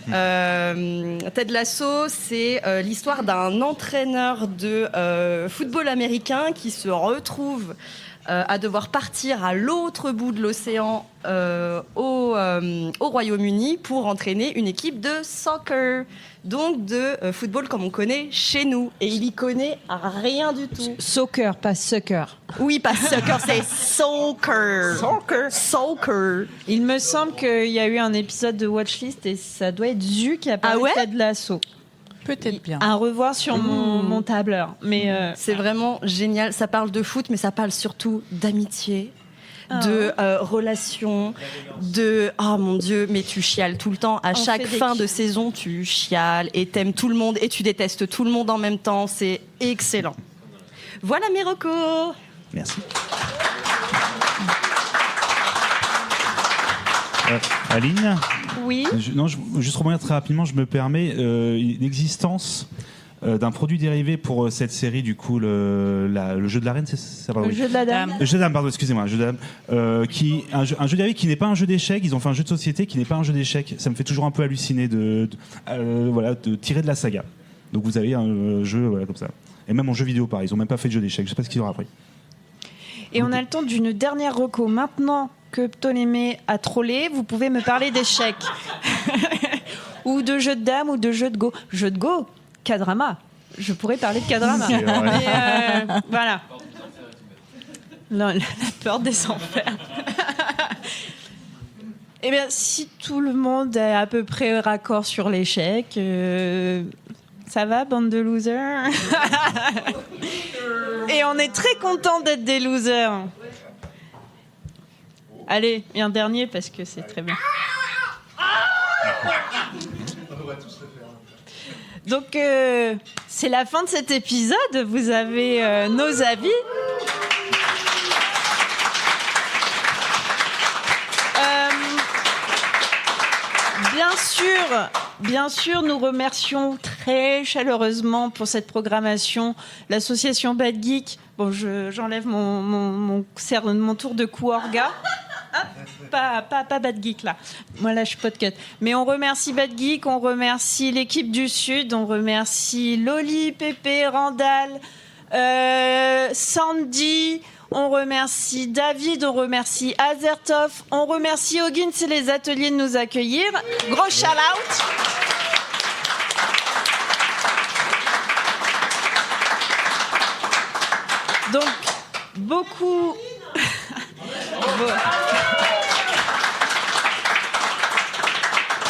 Ted Lasso, c'est l'histoire d'un entraîneur de football américain qui se retrouve à devoir partir à l'autre bout de l'océan au Royaume-Uni pour entraîner une équipe de soccer, donc de football comme on connaît chez nous. Et il y connaît rien du tout. Soccer, pas sucker. Oui, pas soccer, c'est soccer. Soccer. Il me semble qu'il y a eu un épisode de Watchlist et ça doit être Zu qui a parlé de Ted Lasso. Peut-être bien. À revoir sur mon tableur. Mais c'est vraiment génial. Ça parle de foot, mais ça parle surtout d'amitié, de relations, de... Oh mon Dieu, mais tu chiales tout le temps. À chaque fin de saison, tu chiales et t'aimes tout le monde et tu détestes tout le monde en même temps. C'est excellent. Voilà mes recos. Merci. Aline ? oui. Juste rebondir très rapidement, je me permets, l'existence d'un produit dérivé pour cette série, du coup, le jeu de la reine, c'est ça, pardon, Le jeu de la dame. Le jeu de dame, pardon, excusez-moi, le jeu de dame, un jeu dérivé qui n'est pas un jeu d'échecs. Ils ont fait un jeu de société qui n'est pas un jeu d'échecs. Ça me fait toujours un peu halluciner de tirer de la saga. Donc vous avez un jeu comme ça. Et même en jeu vidéo, pareil. Ils ont même pas fait de jeu d'échecs. Je sais pas ce qu'ils ont appris. Et on a le temps d'une dernière reco. Maintenant que Ptolémée a trollé, vous pouvez me parler d'échecs. Ou de jeux de dames, ou de jeux de go. Jeux de go, K-drama. Je pourrais parler de K-drama. Voilà. La peur des enfers. Eh bien, si tout le monde est à peu près raccord sur l'échec, ça va, bande de losers? Et on est très content d'être des losers. Allez, et un dernier parce que c'est très bien. Donc, c'est la fin de cet épisode. Vous avez nos avis. Bien sûr, nous remercions très chaleureusement pour cette programmation l'association Bad Geek. Bon, j'enlève mon tour de cou orga. Pas Bad Geek là. Moi là, je suis podcast. Mais on remercie Bad Geek, on remercie l'équipe du Sud, on remercie Loli, Pépé, Randall, Sandy. On remercie David, on remercie Azertov, on remercie Hoggins et les ateliers de nous accueillir. Gros shout-out. Donc, beaucoup...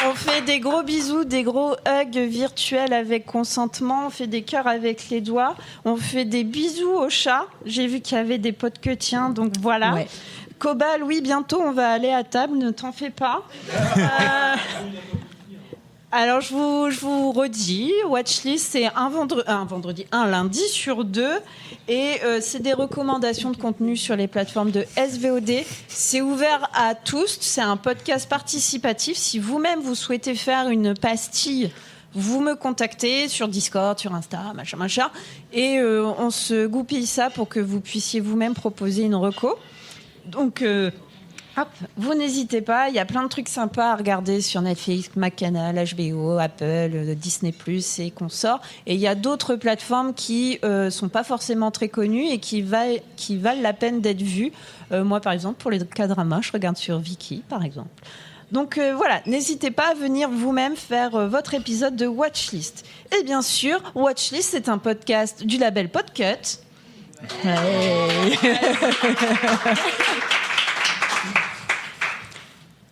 On fait des gros bisous, des gros hugs virtuels avec consentement. On fait des cœurs avec les doigts. On fait des bisous aux chats. J'ai vu qu'il y avait des potes que tiens, donc voilà. Ouais. Cobal, oui, bientôt on va aller à table, ne t'en fais pas. Alors je vous redis, Watchlist c'est un lundi sur 2 et c'est des recommandations de contenu sur les plateformes de SVOD. C'est ouvert à tous, c'est un podcast participatif. Si vous-même vous souhaitez faire une pastille, vous me contactez sur Discord, sur Insta, machin, et on se goupille ça pour que vous puissiez vous-même proposer une reco. Donc hop, vous n'hésitez pas, il y a plein de trucs sympas à regarder sur Netflix, McCanal, HBO, Apple, Disney+, et consorts. Et il y a d'autres plateformes qui sont pas forcément très connues et qui valent la peine d'être vues. Moi, par exemple, pour les K-dramas, je regarde sur Viki, par exemple. Donc voilà, n'hésitez pas à venir vous-même faire votre épisode de Watchlist. Et bien sûr, Watchlist, c'est un podcast du label Podcut. Hey.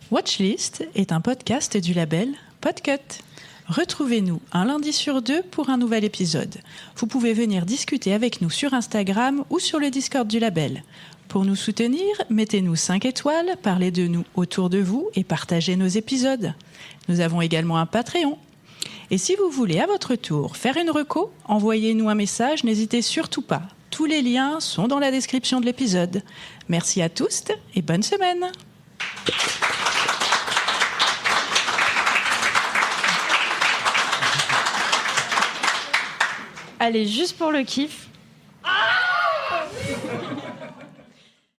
Watchlist est un podcast du label Podcut. Retrouvez-nous un lundi sur 2 pour un nouvel épisode. Vous pouvez venir discuter avec nous sur Instagram ou sur le Discord du label. Pour nous soutenir, mettez-nous 5 étoiles, parlez de nous autour de vous et partagez nos épisodes. Nous avons également un Patreon. Et si vous voulez à votre tour faire une reco, envoyez-nous un message, n'hésitez surtout pas. Tous les liens sont dans la description de l'épisode. Merci à tous et bonne semaine. Allez, juste pour le kiff,